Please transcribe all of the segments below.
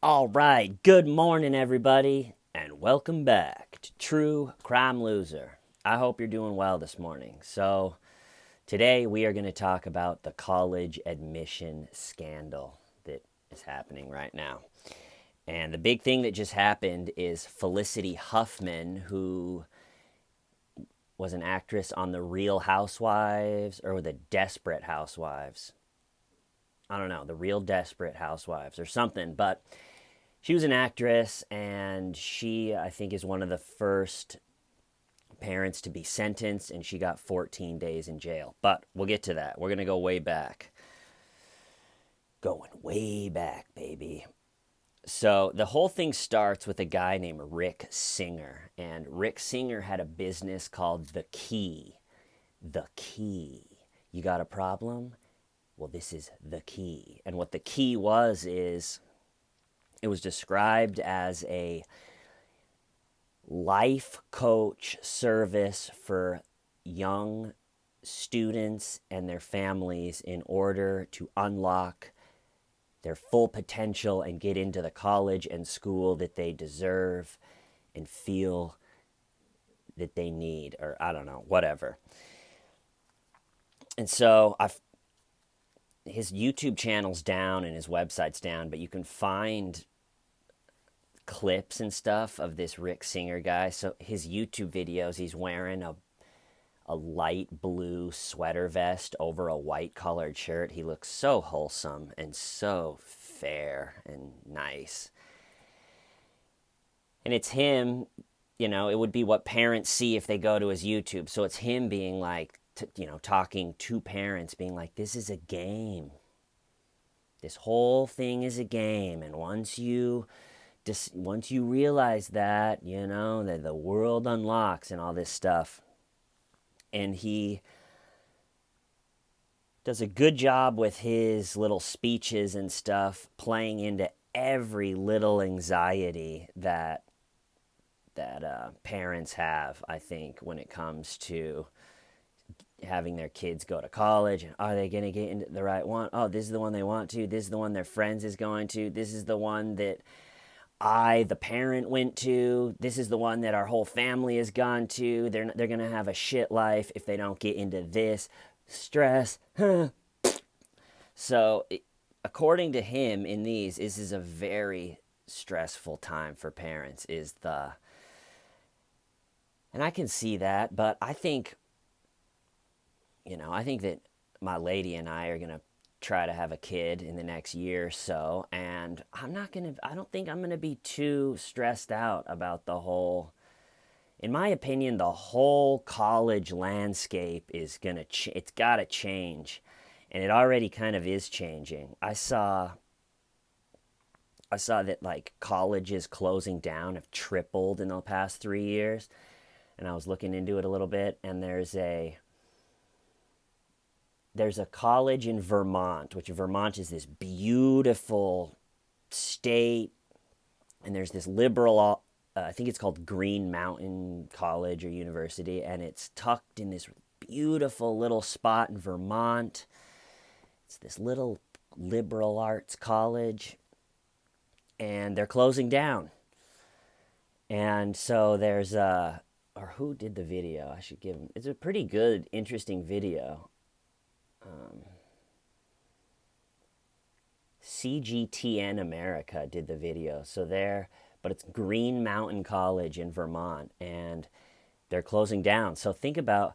All right, good morning, everybody, and welcome back to True Crime Loser. I hope you're doing well this morning. So, today we are going to talk about the college admission scandal that is happening right now. And the big thing that just happened is Felicity Huffman, who was an actress on The Real Housewives or The Desperate Housewives. I don't know, The Real Desperate Housewives or something, but she was an actress, and she, I think, is one of the first parents to be sentenced, and she got 14 days in jail. But we'll get to that. We're going to go way back. Going way back, baby. So the whole thing starts with a guy named Rick Singer. And Rick Singer had a business called The Key. The Key. You got a problem? Well, this is The Key. And what The Key was is it was described as a life coach service for young students and their families in order to unlock their full potential and get into the college and school that they deserve and feel that they need, or I don't know, whatever. And so his YouTube channel's down and his website's down, but you can find clips and stuff of this Rick Singer guy. So his YouTube videos, he's wearing a light blue sweater vest over a white collared shirt. He looks so wholesome and so fair and nice. And it's him, it would be what parents see if they go to his YouTube. So it's him being like, talking to parents, being like, this is a game. This whole thing is a game. And once you realize that, that the world unlocks and all this stuff. And he does a good job with his little speeches and stuff, playing into every little anxiety that parents have, I think, when it comes to having their kids go to college. And are they going to get into the right one? Oh, this is the one they want to. This is the one their friends is going to. This is the one that the parent, went to. This is the one that our whole family has gone to. They're going to have a shit life if they don't get into this. Stress. So, according to him, in these, this is a very stressful time for parents, and I can see that, but I think that my lady and I are going to try to have a kid in the next year or so, and I don't think I'm going to be too stressed out about the whole, in my opinion, the whole college landscape is going to, it's got to change, and it already kind of is changing. I saw that like colleges closing down have tripled in the past 3 years, and I was looking into it a little bit, and there's a college in Vermont, which Vermont is this beautiful state, and there's this liberal, I think it's called Green Mountain College or University, and it's tucked in this beautiful little spot in Vermont. It's this little liberal arts college, and they're closing down. And so there's or who did the video? I should give him. It's a pretty good, interesting video. CGTN America did the video. So but it's Green Mountain College in Vermont, and they're closing down. So think about,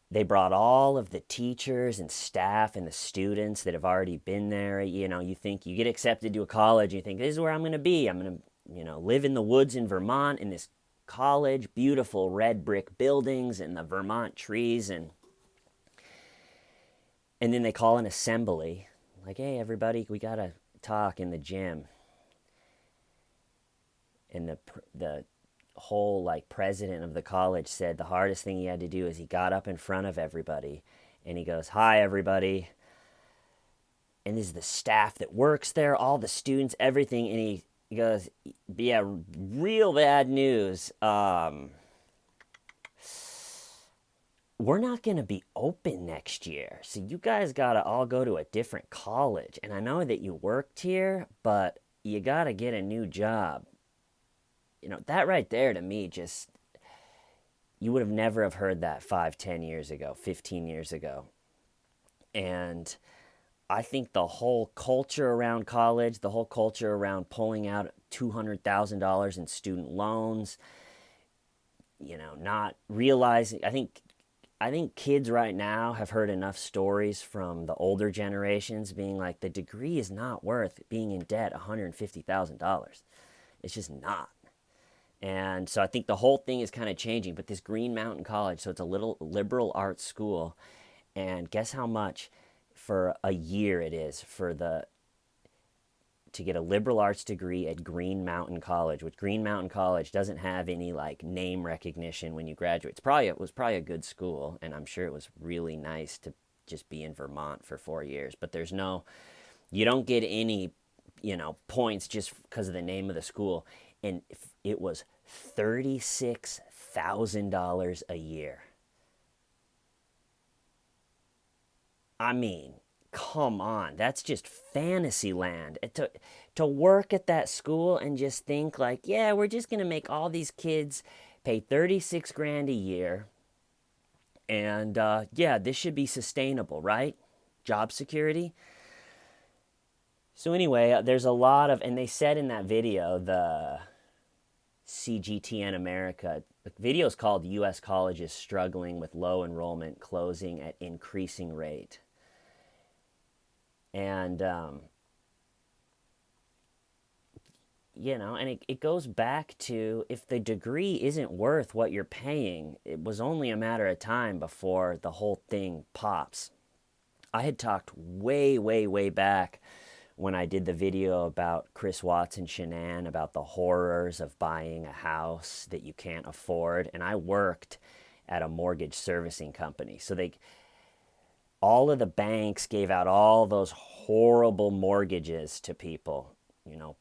they brought all of the teachers and staff and the students that have already been there. You think you get accepted to a college, and you think, this is where I'm going to be. I'm going to, live in the woods in Vermont in this college, beautiful red brick buildings and the Vermont trees, and then they call an assembly, like, hey, everybody, we got to talk in the gym. And the whole, like, president of the college said the hardest thing he had to do is he got up in front of everybody, and he goes, hi, everybody. And this is the staff that works there, all the students, everything. And he goes, yeah, real bad news. We're not going to be open next year. So you guys got to all go to a different college. And I know that you worked here, but you got to get a new job. That right there to me just, you would have never have heard that 5, 10 years ago, 15 years ago. And I think the whole culture around college, the whole culture around pulling out $200,000 in student loans, not realizing, I think kids right now have heard enough stories from the older generations being like, the degree is not worth being in debt $150,000. It's just not. And so I think the whole thing is kind of changing. But this Green Mountain College, so it's a little liberal arts school, and guess how much for a year it is to get a liberal arts degree at Green Mountain College, which Green Mountain College doesn't have any like name recognition when you graduate. It was probably a good school, and I'm sure it was really nice to just be in Vermont for 4 years. But you don't get any, points just because of the name of the school. And it was $36,000 a year. I mean, come on, that's just fantasy land. To work at that school and just think like, yeah, we're just gonna make all these kids pay 36 grand a year, and yeah, this should be sustainable, right? Job security. So anyway, there's a lot of, and they said in that video, the CGTN America, the video is called "U.S. Colleges Struggling with Low Enrollment, Closing at Increasing Rate." And, and it goes back to, if the degree isn't worth what you're paying, it was only a matter of time before the whole thing pops. I had talked way, way, way back when I did the video about Chris Watts and Shanann, about the horrors of buying a house that you can't afford. And I worked at a mortgage servicing company. So all of the banks gave out all those horrible mortgages to people,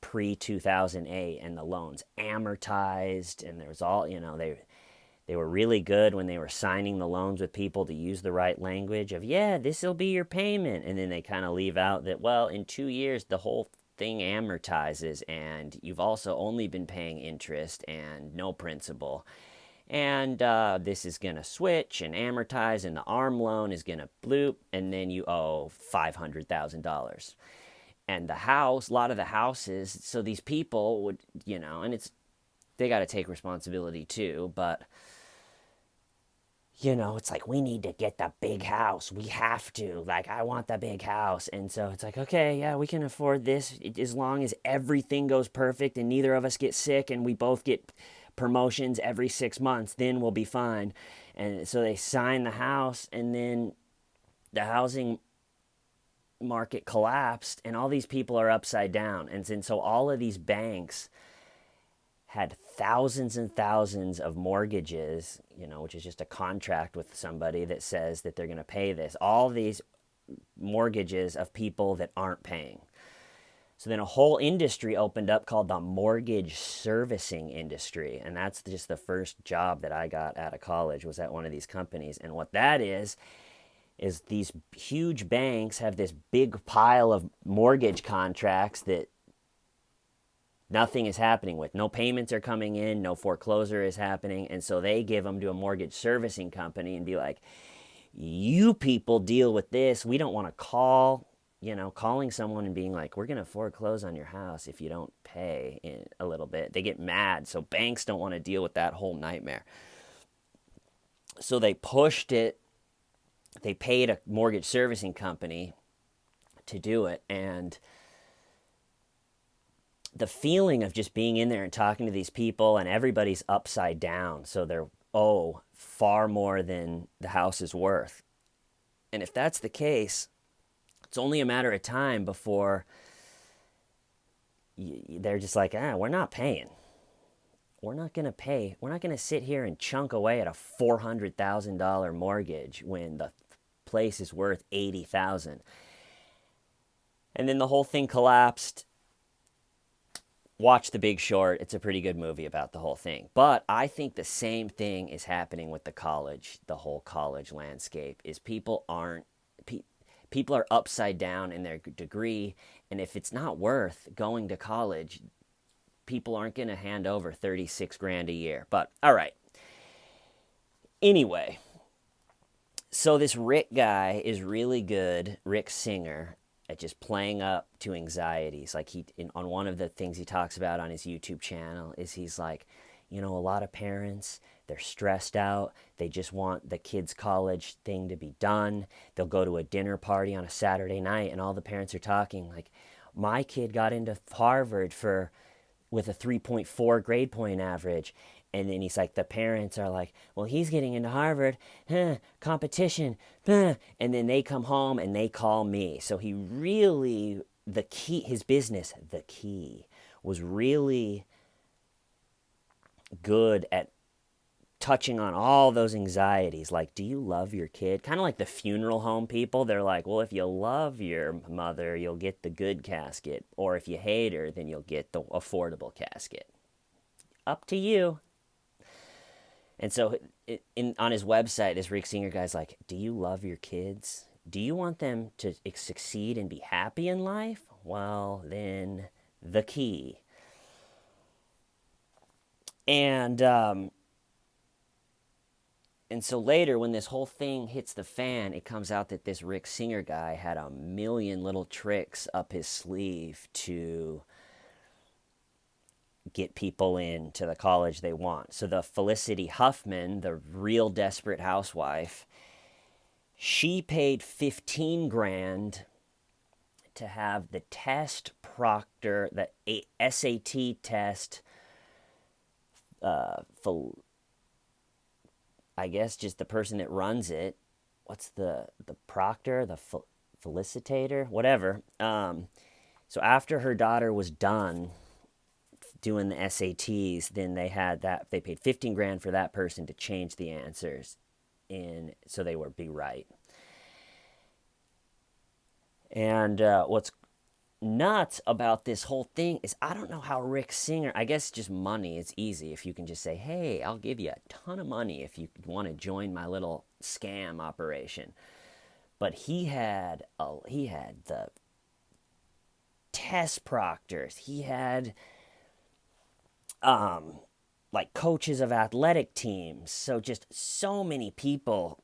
pre-2008, and the loans amortized, and there was all, they were really good when they were signing the loans with people to use the right language of, yeah, this will be your payment. And then they kind of leave out that, well, in 2 years, the whole thing amortizes, and you've also only been paying interest and no principal. And this is going to switch and amortize, and the ARM loan is going to bloop, and then you owe $500,000. And a lot of the houses, so these people would, and they got to take responsibility too, but, it's like, we need to get the big house. We have to. Like, I want the big house. And so it's like, okay, yeah, we can afford this as long as everything goes perfect and neither of us get sick and we both get promotions every 6 months, then we'll be fine. And so they sign the house, and then the housing market collapsed, and all these people are upside down. And so all of these banks had thousands and thousands of mortgages, which is just a contract with somebody that says that they're going to pay this. All these mortgages of people that aren't paying. So then a whole industry opened up called the mortgage servicing industry. And that's just the first job that I got out of college, was at one of these companies. And what that is these huge banks have this big pile of mortgage contracts that nothing is happening with. No payments are coming in, no foreclosure is happening. And so they give them to a mortgage servicing company and be like, you people deal with this. We don't want to calling someone and being like, we're going to foreclose on your house if you don't pay in a little bit. They get mad. So banks don't want to deal with that whole nightmare. So they pushed it. They paid a mortgage servicing company to do it. And the feeling of just being in there and talking to these people, and everybody's upside down. So they're, far more than the house is worth. And if that's the case, it's only a matter of time before they're just like, we're not paying. We're not going to pay. We're not going to sit here and chunk away at a $400,000 mortgage when the place is worth $80,000. And then the whole thing collapsed. Watch The Big Short. It's a pretty good movie about the whole thing. But I think the same thing is happening with the whole college landscape, is people people are upside down in their degree, and if it's not worth going to college, people aren't going to hand over 36 grand a year. But all right. Anyway, so this Rick guy is really good, Rick Singer, at just playing up to anxieties. Like on one of the things he talks about on his YouTube channel is he's like, a lot of parents, they're stressed out. They just want the kids' college thing to be done. They'll go to a dinner party on a Saturday night, and all the parents are talking like, my kid got into Harvard with a 3.4 grade point average. And then he's like, the parents are like, well, he's getting into Harvard, competition, and then they come home and they call me. So he really, his business, the key, was really good at touching on all those anxieties. Like, do you love your kid? Kind of like the funeral home people. They're like, well, if you love your mother, you'll get the good casket. Or if you hate her, then you'll get the affordable casket. Up to you. And so on his website, this Rick Singer guy's like, do you love your kids? Do you want them to succeed and be happy in life? Well, then the key. And so later, when this whole thing hits the fan, it comes out that this Rick Singer guy had a million little tricks up his sleeve to get people into the college they want. So the Felicity Huffman, the real desperate housewife, she paid 15 grand to have the test proctor, the SAT test, I guess just the person that runs it. What's the proctor, the felicitator, whatever. So after her daughter was done doing the SATs, then they paid 15 grand for that person to change the answers so they would be right. And what's nuts about this whole thing is I don't know how Rick Singer, I guess just money, it's easy if you can just say, hey, I'll give you a ton of money if you want to join my little scam operation. But he had the test proctors, he had like coaches of athletic teams, so just so many people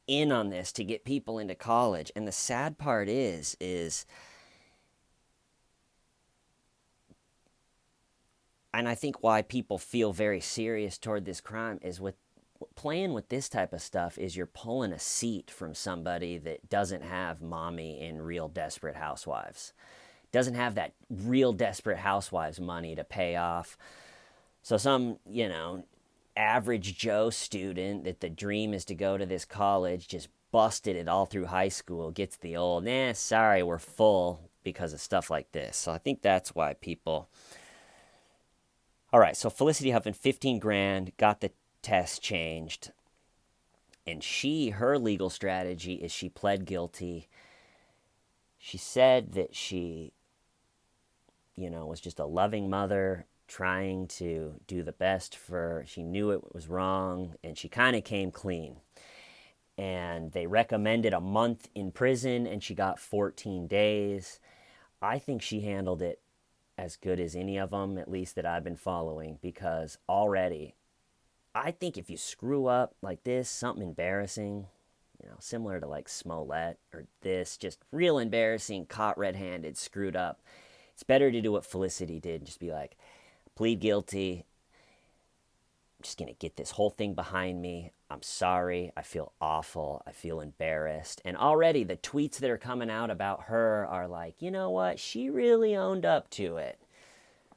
in on this to get people into college. And the sad part is and I think why people feel very serious toward this crime is with playing with this type of stuff is you're pulling a seat from somebody that doesn't have mommy in Real Desperate Housewives, doesn't have that Real Desperate Housewives money to pay off. So some, average Joe student that the dream is to go to this college, just busted it all through high school, gets the old, sorry, we're full because of stuff like this. So I think that's why people... All right, so Felicity Huffman, 15 grand, got the test changed. And her legal strategy is she pled guilty. She said that she, was just a loving mother trying to do the best she knew it was wrong, and she kind of came clean. And they recommended a month in prison, and she got 14 days. I think she handled it as good as any of them, at least that I've been following, because already, I think if you screw up like this, something embarrassing, similar to like Smollett or this, just real embarrassing, caught red-handed, screwed up, it's better to do what Felicity did, just be like, plead guilty, I'm just going to get this whole thing behind me. I'm sorry. I feel awful. I feel embarrassed. And already the tweets that are coming out about her are like, you know what? She really owned up to it.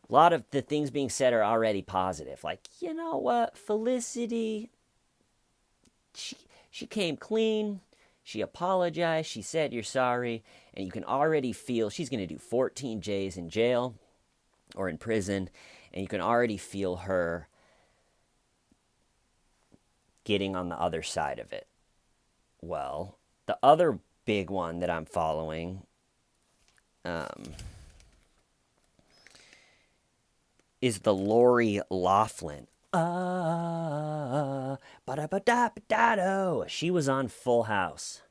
A lot of the things being said are already positive. Like, you know what? Felicity, she came clean. She apologized. She said, you're sorry. And you can already feel she's going to do 14 days in jail or in prison. And you can already feel her getting on the other side of it. Well, the other big one that I'm following is the Lori Loughlin. She was on Full House,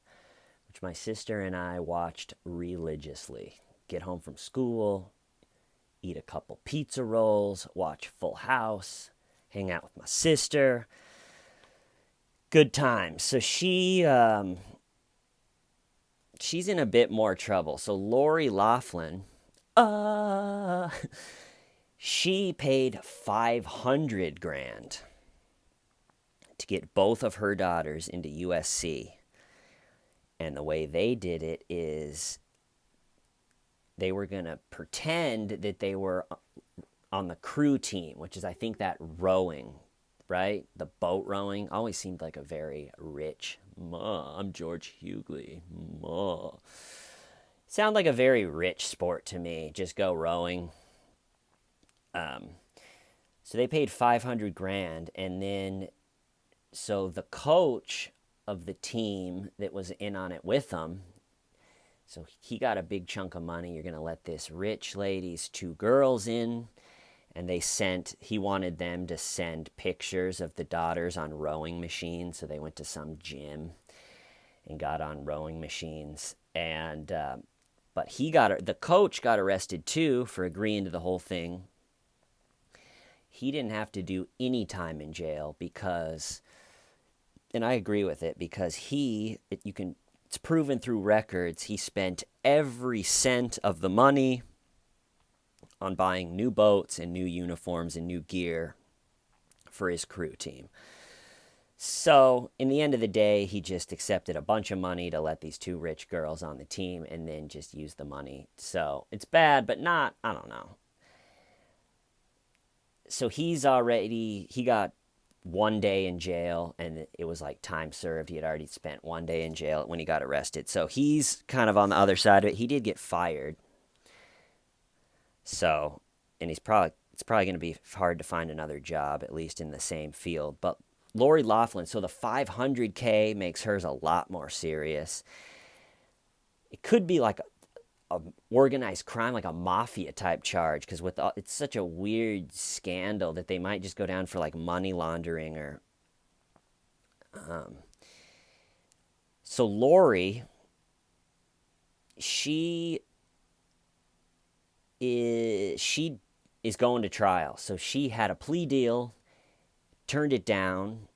which which my sister and I watched religiously. Get home from school, eat a couple pizza rolls, watch Full House, hang out with my sister. Good times. So she's in a bit more trouble. So Lori Loughlin, she paid 500 grand to get both of her daughters into USC. And the way they did it is they were going to pretend that they were on the crew team, which is, I think, that rowing, right? The boat rowing always seemed like a very rich, I'm George Hughley, sound like a very rich sport to me. Just go rowing. So they paid 500 grand, and then so the coach of the team that was in on it with them, so he got a big chunk of money. You're going to let this rich lady's two girls in, and he wanted them to send pictures of the daughters on rowing machines. So they went to some gym and got on rowing machines. And but the coach got arrested too for agreeing to the whole thing. He didn't have to do any time in jail because, and I agree with it, because it's proven through records, he spent every cent of the money on buying new boats and new uniforms and new gear for his crew team. So, in the end of the day, he just accepted a bunch of money to let these two rich girls on the team and then just use the money. So, it's bad, but not, I don't know. So, he got 1 day in jail, and it was like time served. He had already spent 1 day in jail when he got arrested. So, he's kind of on the other side of it. He did get fired. So, and it's probably going to be hard to find another job, at least in the same field. But Lori Loughlin, so the $500K makes hers a lot more serious. It could be like a organized crime, like a mafia type charge, because it's such a weird scandal that they might just go down for like money laundering or. So Lori, she is going to trial. So she had a plea deal, turned it down,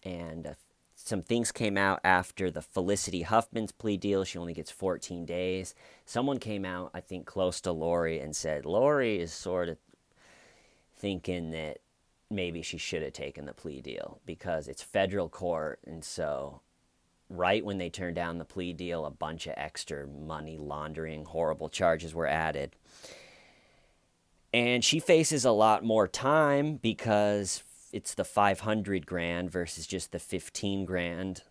and some things came out after the Felicity Huffman's plea deal. She only gets 14 days. Someone came out, I think, close to Lori and said, Lori is sort of thinking that maybe she should have taken the plea deal because it's federal court. And so right when they turned down the plea deal, a bunch of extra money laundering, horrible charges were added. And she faces a lot more time because it's the 500 grand versus just the 15 grand.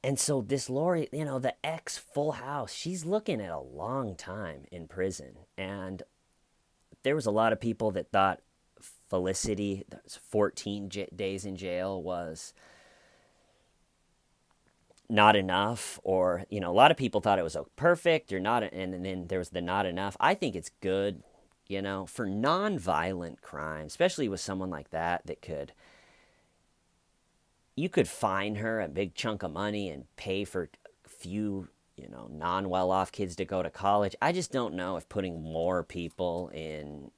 And so this Lori, the ex Full House, she's looking at a long time in prison. And there was a lot of people that thought Felicity, 14 days in jail, was not enough, or a lot of people thought it was perfect or not, and then there was the not enough. I think it's good, for non-violent crime, especially with someone like that you could fine her a big chunk of money and pay for a few non-well-off kids to go to college. I just don't know if putting more people in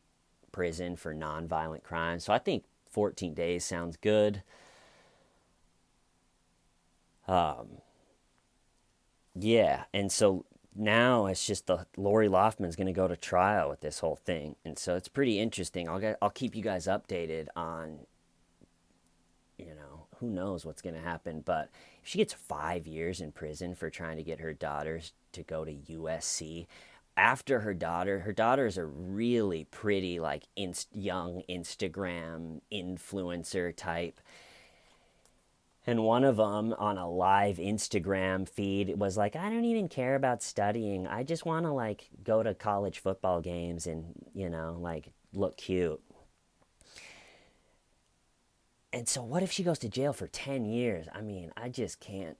prison for non-violent crimes. So I think 14 days sounds good. Yeah, and so now it's just Lori Loughlin going to go to trial with this whole thing, and so it's pretty interesting. I'll keep you guys updated on, who knows what's going to happen. But if she gets 5 years in prison for trying to get her daughters to go to USC, after her daughters are really pretty, like young Instagram influencer type. And one of them on a live Instagram feed was like, I don't even care about studying. I just want to go to college football games and, look cute. And so what if she goes to jail for 10 years? I mean, I just can't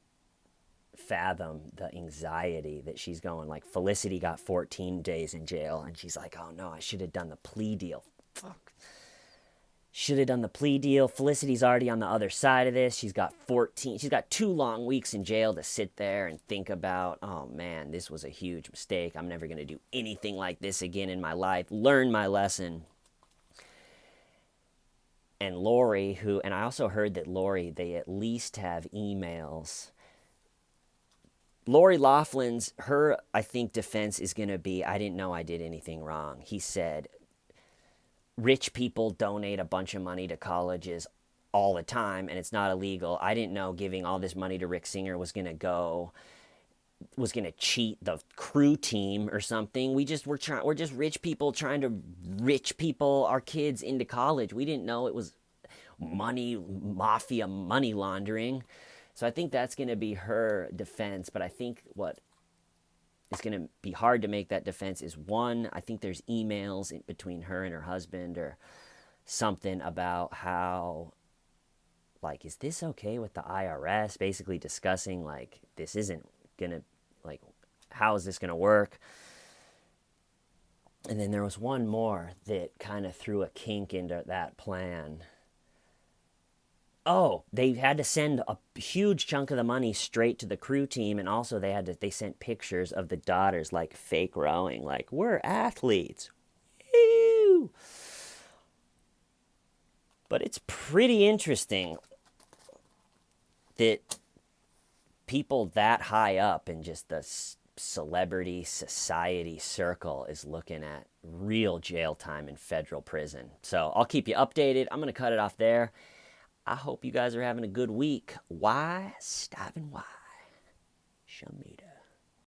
fathom the anxiety that she's going. Like Felicity got 14 days in jail and she's like, oh no, I should have done the plea deal. Fuck. should have done the plea deal. Felicity's already on the other side of this. She's got 2 long weeks in jail to sit there and think about, oh man, this was a huge mistake. I'm never going to do anything like this again in my life. Learn my lesson. And Lori, and I also heard that Lori, they at least have emails. Lori Loughlin's, I think, defense is going to be, I didn't know I did anything wrong. He said, rich people donate a bunch of money to colleges all the time, and it's not illegal. I didn't know giving all this money to Rick Singer was going to cheat the crew team or something. We're just rich people trying to rich people our kids into college. We didn't know it was mafia money laundering. So I think that's going to be her defense. But I think what is going to be hard to make that defense is, one, I think there's emails between her and her husband or something about how, like, is this okay with the IRS? Basically discussing, like, this isn't going to, like, how is this going to work? And then there was one more that kind of threw a kink into that plan. Oh, they had to send a huge chunk of the money straight to the crew team, and also they sent pictures of the daughters, like, fake rowing, like, we're athletes. Woo! But it's pretty interesting that people that high up in just the celebrity society circle is looking at real jail time in federal prison. So I'll keep you updated. I'm going to cut it off there. I hope you guys are having a good week. Why? Stop and why? Shamita.